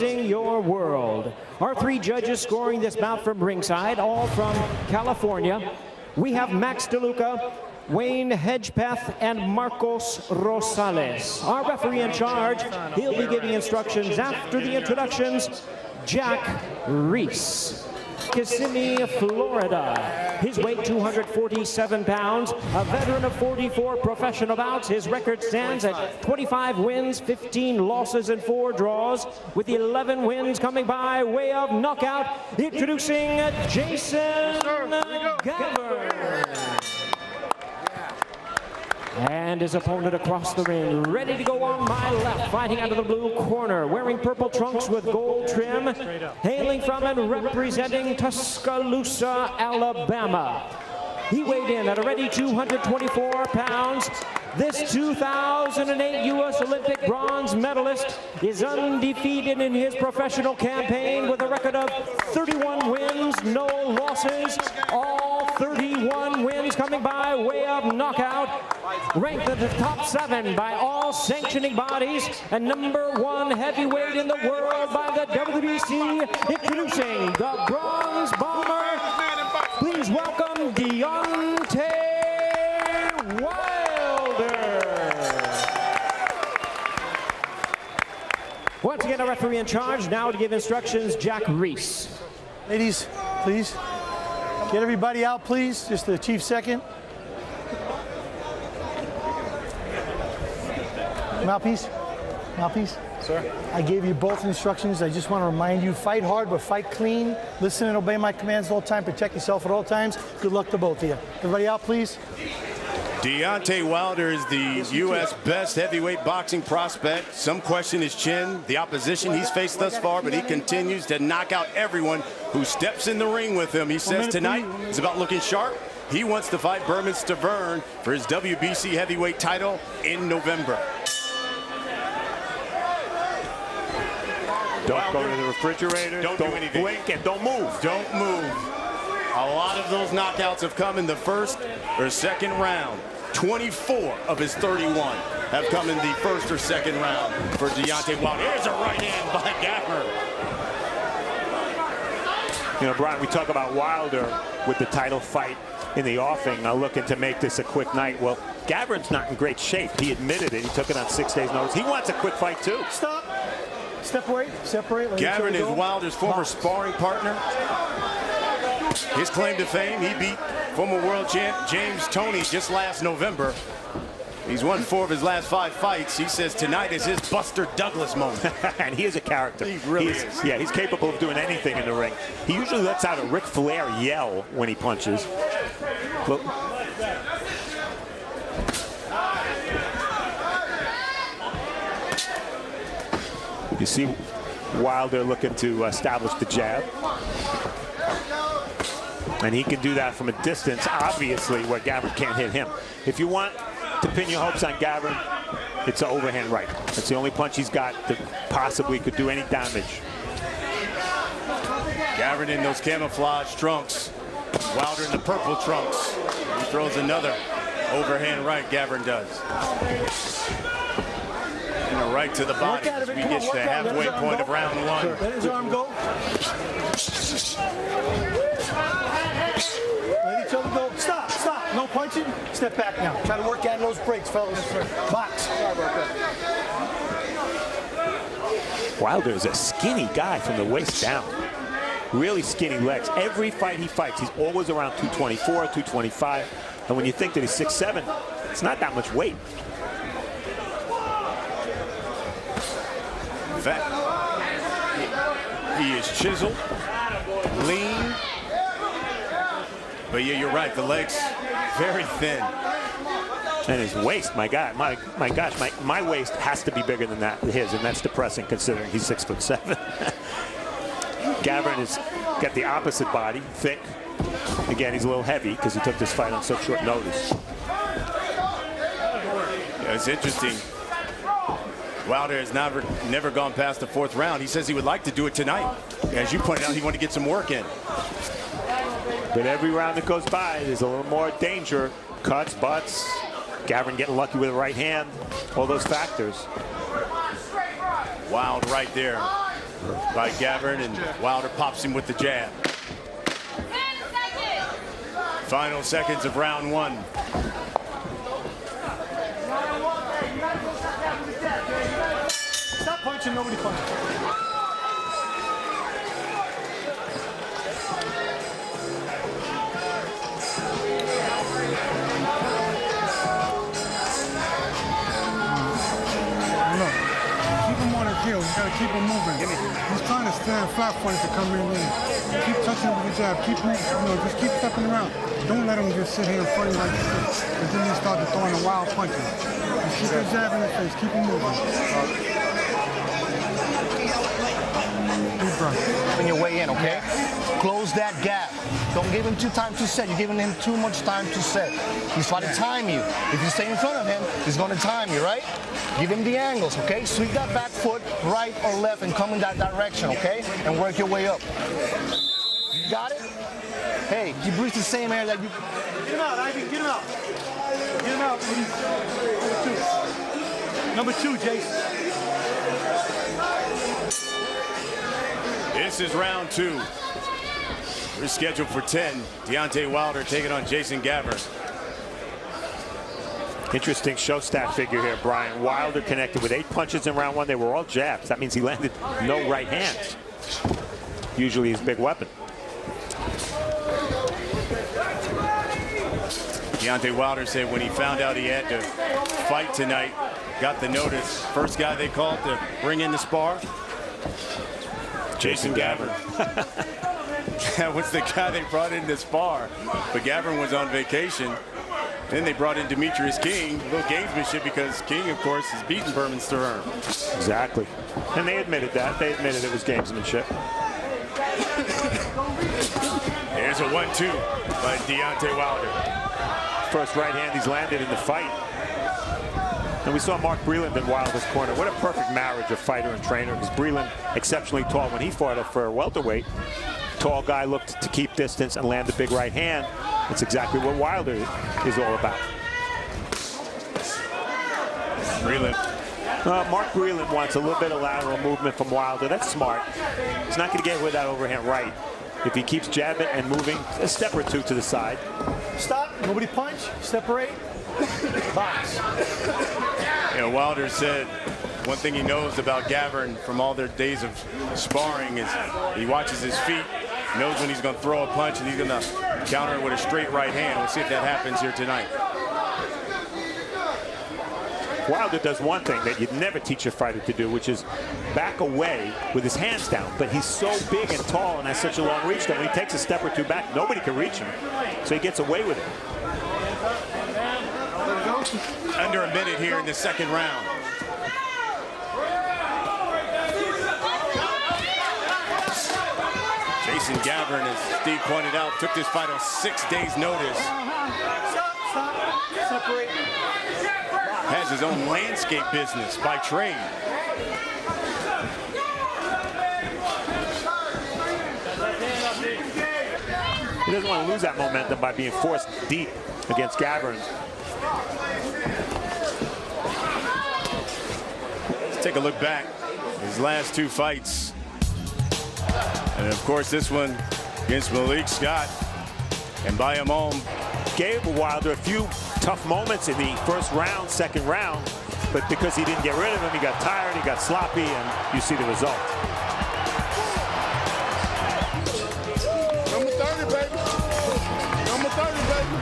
amazing your world. Our three judges scoring this bout from ringside, all from California. We have Max DeLuca, Wayne Hedgepeth, and Marcos Rosales. Our referee in charge, he'll be giving instructions after the introductions, Jack Reese. Kissimmee, Florida. His weight 247 pounds, a veteran of 44 professional bouts. His record stands at 25 wins, 15 losses, and 4 draws, with 11 wins coming by way of knockout. Introducing Jason Gavern. And his opponent across the ring, ready to go on my left, fighting out of the blue corner, wearing purple trunks with gold trim, hailing from and representing Tuscaloosa, Alabama. He weighed in at a ready 224 pounds. This 2008 U.S. Olympic bronze medalist is undefeated in his professional campaign with a record of 31 wins, no losses, all 31 wins coming by way of knockout. Ranked at the top 7 by all sanctioning bodies and #1 heavyweight in the world by the WBC. Introducing the Bronze Bomber. Please welcome Deontay Wilder. Once again, a referee in charge. Now to give instructions, Jack Reese. Ladies, please. Get everybody out, please. Just the chief second. Mouthpiece. Mouthpiece. Sir? I gave you both instructions. I just want to remind you, fight hard, but fight clean. Listen and obey my commands all the time. Protect yourself at all times. Good luck to both of you. Everybody out, please. Deontay Wilder is the U.S. best heavyweight boxing prospect. Some question his chin, the opposition he's faced thus far, but he continues to knock out everyone who steps in the ring with him. He says tonight is about looking sharp. He wants to fight Berman Stavern for his WBC heavyweight title in November. Don't go to the refrigerator. Don't do anything. Blink and don't move. Don't move. A lot of those knockouts have come in the first or second round. 24 of his 31 have come in the first or second round for Deontay Wilder. Here's a right hand by Gavern. You know, Brian, we talk about Wilder with the title fight in the offing, looking to make this a quick night. Well, Gavern's not in great shape. He admitted it. He took it on 6 days' notice. He wants a quick fight, too. Stop. Step away. Separate. Gavern is Wilder's former sparring partner. His claim to fame, he beat former world champ James Toney just last November. He's won 4 of his last 5 fights. He says tonight is his Buster Douglas moment. And he is a character. He really is. Yeah, he's capable of doing anything in the ring. He usually lets out a Ric Flair yell when he punches. Look. You see Wilder looking to establish the jab. And he can do that from a distance, obviously, where Gavern can't hit him. If you want to pin your hopes on Gavern, it's an overhand right. That's the only punch he's got that possibly could do any damage. Gavern in those camouflage trunks. Wilder in the purple trunks. He throws another overhand right, Gavern does. And a right to the body as we get to the halfway point of round 1. Let his arm go. Let each other go. Stop, stop. No punching. Step back now. Try to work out those breaks, fellas. Box. Sorry about that. Wilder is a skinny guy from the waist down. Really skinny legs. Every fight he fights, he's always around 224, 225. And when you think that he's 6'7", it's not that much weight. In fact, he is chiseled, lean. But yeah, you're right. The legs very thin. And his waist, my God, my gosh, my waist has to be bigger than that his, and that's depressing considering he's 6'7". Gavern has got the opposite body, thick. Again, he's a little heavy because he took this fight on such short notice. Yeah, it's interesting. Wilder has never gone past the 4th round. He says he would like to do it tonight. As you pointed out, he wanted to get some work in. But every round that goes by, there's a little more danger. Cuts, butts, Gavern getting lucky with a right hand, all those factors. Wild right there. by Gavern, and Wilder pops him with the jab. Final seconds of round one. Stop punching, nobody punching. Look, keep him on his heels. You gotta keep him moving. He's trying to stand flat for it to come in. Keep touching him with the jab. Keep moving. Just keep stepping around. Don't let him just sit here in front of you like this. And then he start throwing the wild punches. Just keep the jab in the face. Keep him moving. Deep breath. On your way in, okay? Close that gap. Don't give him time to set. You're giving him too much time to set. He's trying to time you. If you stay in front of him, he's going to time you, right? Give him the angles, okay? Sweep that back foot right or left and come in that direction, okay? And work your way up. You got it? Hey, you breathe the same air that you... Get him out, Ivy. Get him out. Get him out, please. Number two, Jason. This is round two. We're scheduled for 10. Deontay Wilder taking on Jason Gavern. Interesting show stat figure here, Brian. Wilder connected with 8 punches in round one. They were all jabs. That means he landed no right hands. Usually his big weapon. Deontay Wilder said when he found out he had to fight tonight, got the notice, first guy they called to bring in the spar, Jason Gavern. That was the guy they brought in to spar. But Gavern was on vacation. Then they brought in Demetrius King, a little gamesmanship, because King, of course, has beaten Berman Sterling. Exactly. And they admitted that. They admitted it was gamesmanship. Here's a 1-2 by Deontay Wilder. First right hand he's landed in the fight. And we saw Mark Breland in Wilder's corner. What a perfect marriage of fighter and trainer, because Breland, exceptionally tall when he fought up for a welterweight. Tall guy looked to keep distance and land a big right hand. That's exactly what Wilder is all about. Breland. Mark Breland wants a little bit of lateral movement from Wilder. That's smart. He's not going to get with that overhand right. If he keeps jabbing and moving a step or two to the side. Stop. Nobody punch. Separate. Box. Wilder said one thing he knows about Gavern from all their days of sparring is he watches his feet, knows when he's going to throw a punch, and he's going to counter it with a straight right hand. We'll see if that happens here tonight. Wilder does one thing that you'd never teach a fighter to do, which is back away with his hands down. But he's so big and tall and has such a long reach that when he takes a step or two back, nobody can reach him. So he gets away with it. Under a minute here in the second round. Jason Gavern, as Steve pointed out, took this fight on 6 days' notice. Stop. Separate. Has his own landscape business by trade. He doesn't want to lose that momentum by being forced deep against Gavern. Let's take a look back. His last 2 fights. And of course this one against Malik Scott. And by him home. Gave Wilder a few tough moments in the first round, second round, but because he didn't get rid of him, he got tired, he got sloppy, and you see the result. Number 30, baby. Number 30, baby.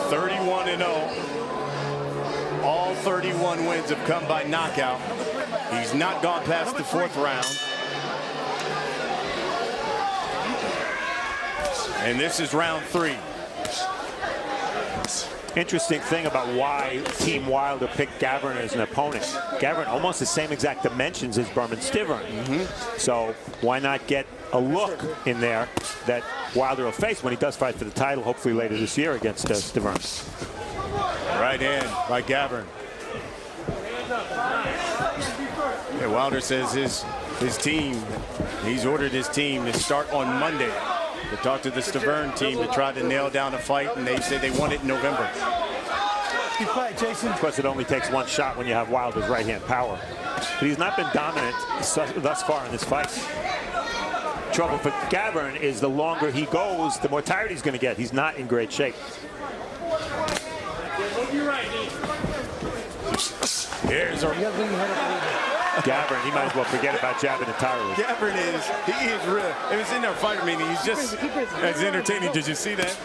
31-0. All 31 wins have come by knockout. He's not gone past the 4th round. And this is round 3. Interesting thing about why Team Wilder picked Gavern as an opponent. Gavern almost the same exact dimensions as Berman Sterling. So why not get a look in there that Wilder will face when he does fight for the title, hopefully later this year against Sterling. Right hand by Gavern. Yeah, Wilder says his team, he's ordered his team to start on Monday. To talk to the Sterling team to try to nail down a fight, and they say they want it in November. Nasty fight, Jason. Of course, it only takes one shot when you have Wilder's right-hand power. But he's not been dominant thus far in this fight. Trouble for Gavern is the longer he goes, the more tired he's going to get. He's not in great shape. Here's our Gavern, he might as well forget about jabbing entirely. Gavern he is real. It was in our fighter meeting. He's just as entertaining. Did you see that?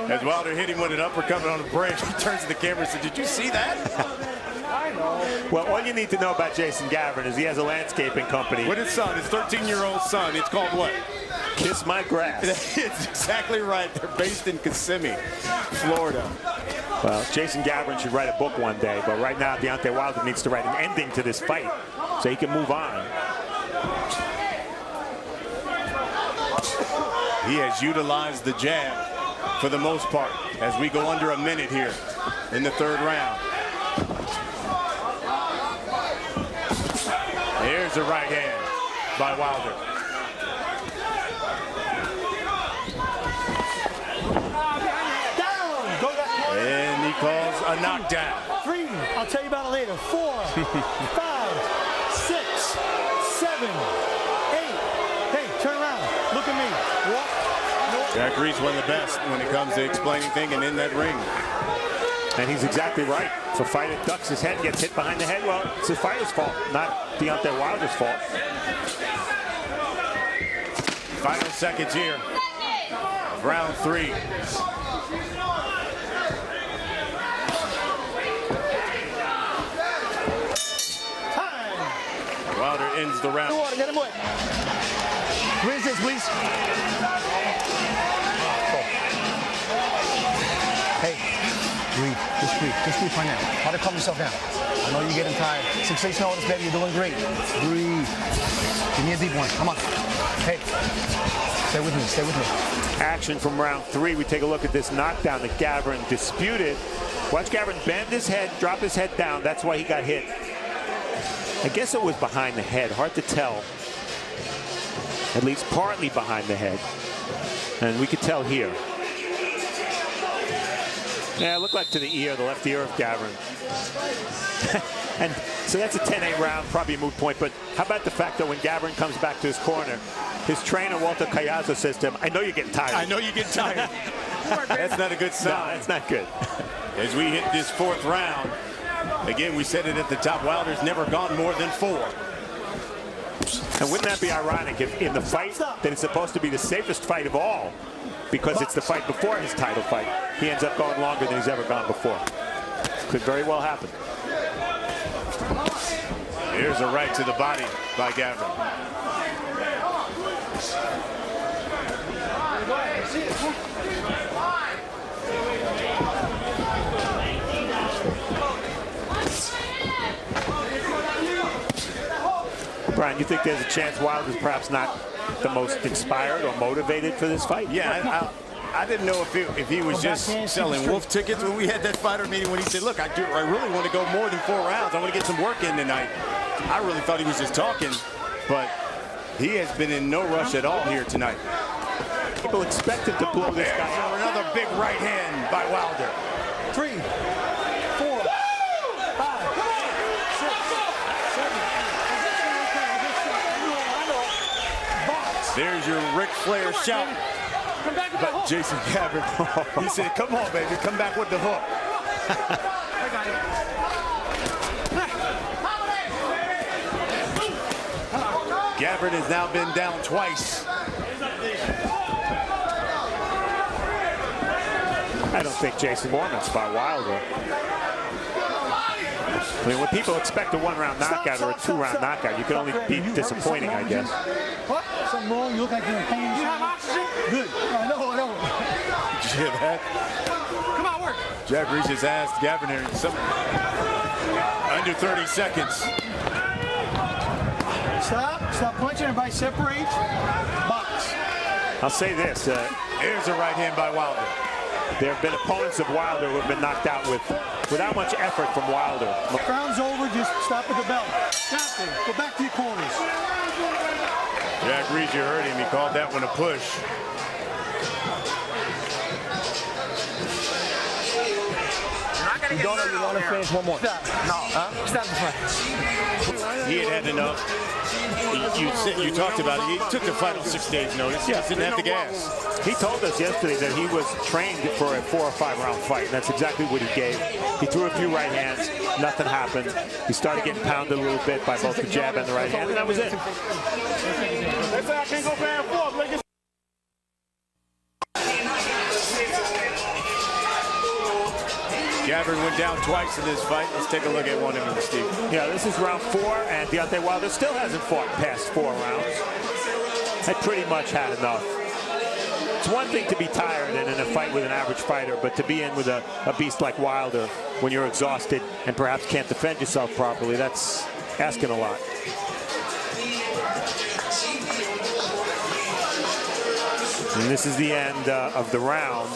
As Wilder hit him with an uppercut on the break, he turns to the camera and said, "Did you see that?" Well, all you need to know about Jason Gavern is he has a landscaping company. With his son, his 13-year-old son. It's called what? Kiss My Grass. It's exactly right. They're based in Kissimmee, Florida. Well, Jason Gavern should write a book one day, but right now Deontay Wilder needs to write an ending to this fight so he can move on. He has utilized the jab for the most part as we go under a minute here in the third round. Here's a right hand by Wilder. And he calls a knockdown. 3, I'll tell you about it later. 4, 5, 6, 7, 8. Hey, turn around. Look at me. Walk. Jack Reese, one of the best when it comes to explaining things and in that ring. And he's exactly right. If a fighter ducks his head and gets hit behind the head, well, it's the fighter's fault, not Deontay Wilder's fault. Final seconds here of round 3. Wilder ends the round. Get him away. Where's this, please? Hey, breathe. Just breathe. Just breathe right now. Try to calm yourself down. I know you're getting tired. 6 notice, baby. You're doing great. Breathe. Give me a deep one. Come on. Hey, stay with me. Stay with me. Action from round 3. We take a look at this knockdown that Gavern disputed. Watch Gavern bend his head, drop his head down. That's why he got hit. I guess it was behind the head. Hard to tell. At least partly behind the head. And we could tell here. Yeah, it looked like to the ear, the left ear of Gavern. And so that's a 10-8 round, probably a moot point. But how about the fact that when Gavern comes back to his corner, his trainer, Walter Cayazo, says to him, "I know you're getting tired." I know you're getting tired. That's not a good sign. No, that's not good. As we hit this 4th round, again, we said it at the top, Wilder's never gone more than 4. And wouldn't that be ironic if in the fight that it's supposed to be the safest fight of all, because it's the fight before his title fight, he ends up going longer than he's ever gone before. Could very well happen. Here's a right to the body by Gavern. Brian, you think there's a chance Wilder's perhaps not the most inspired or motivated for this fight? Yeah, I didn't know if he was just selling wolf tickets when we had that fighter meeting when he said, "Look, I really want to go more than 4 rounds. I want to get some work in tonight." I really thought he was just talking, but he has been in no rush at all here tonight. People expect him to blow this guy out. Another big right hand by Wilder. 3, 4, 5, 6, 7. There's your Ric Flair shout. Come back with the hook. Jason Gavern. He said, "Come on, baby, come back with the hook." I got it. Gavern has now been down twice. I don't think Jason Mormon's by Wilder. I mean, when people expect a 1-round knockout or a 2-round knockout, you can only be disappointing, I guess. What? Something wrong? You look like you're in pain. You have oxygen? Good. I know. Did you hear that? Come on, work. Jack Reese has asked Gavern here under 30 seconds. Stop punching. Everybody separate. Box. I'll say this. Here's a right hand by Wilder. There have been opponents of Wilder who have been knocked out without much effort from Wilder. Round's over. Just stop at the belt. Stop it. Go back to your corners. Jack Reese, you heard him. He called that one a push. Knock You don't know you want to finish one more? Stop. No. Huh? Stop the fight. He had enough. You talked about it. He took the fight on 6 days' notice. He just didn't have the gas. He told us yesterday that he was trained for a 4 or 5 round fight, and that's exactly what he gave. He threw a few right hands, nothing happened. He started getting pounded a little bit by both the jab and the right hand, and that was it. That's why I can't go back and forth. Like Gavern went down twice in this fight. Let's take a look at one of them, Steve. Yeah, this is round 4, and Deontay Wilder still hasn't fought past 4 rounds. Had pretty much had enough. It's one thing to be tired and in a fight with an average fighter, but to be in with a beast like Wilder when you're exhausted and perhaps can't defend yourself properly, that's asking a lot. And this is the end of the round.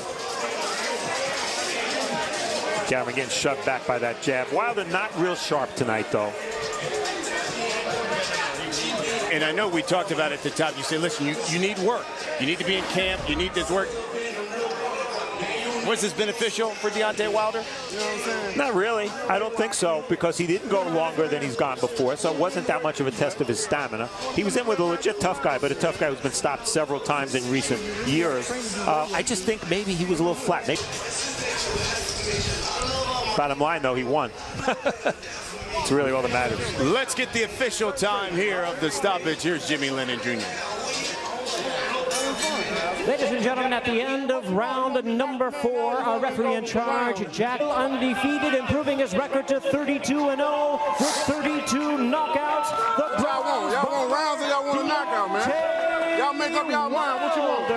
Gavern getting shoved back by that jab. Wilder not real sharp tonight, though. And I know we talked about it at the top. You say, listen, you need work. You need to be in camp. You need this work. Was this beneficial for Deontay Wilder? You know what I'm saying? Not really. I don't think so, because he didn't go longer than he's gone before, so it wasn't that much of a test of his stamina. He was in with a legit tough guy, but a tough guy who's been stopped several times in recent years. I just think maybe he was a little flat. Maybe. Bottom line, though, he won. It's really all that matters. Let's get the official time here of the stoppage. Here's Jimmy Lennon Jr. Ladies and gentlemen, at the end of round number 4, our referee in charge, Jack, undefeated, improving his record to 32-0 with 32 knockouts. The Y'all want rounds or y'all want a knockout, man? Y'all make up y'all mind. What you want?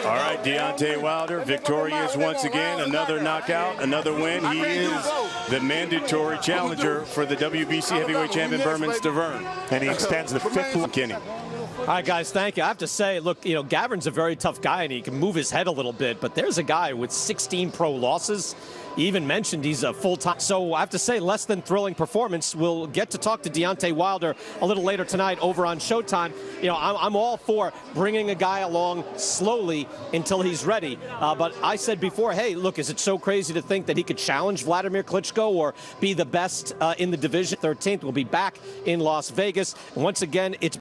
All right, Deontay Wilder, victorious once again. Another knockout, another win. He is the mandatory challenger for the WBC heavyweight champion, Berman Stavern. And he extends the 5th. Kenny. All right, guys, thank you. I have to say, look, you know, Gavern's a very tough guy, and he can move his head a little bit, but there's a guy with 16 pro losses. He even mentioned he's a full-time. So I have to say, less than thrilling performance. We'll get to talk to Deontay Wilder a little later tonight over on Showtime. You know, I'm all for bringing a guy along slowly until he's ready. But I said before, hey, look, is it so crazy to think that he could challenge Vladimir Klitschko or be the best in the division? 13th, we'll be back in Las Vegas. And once again, it's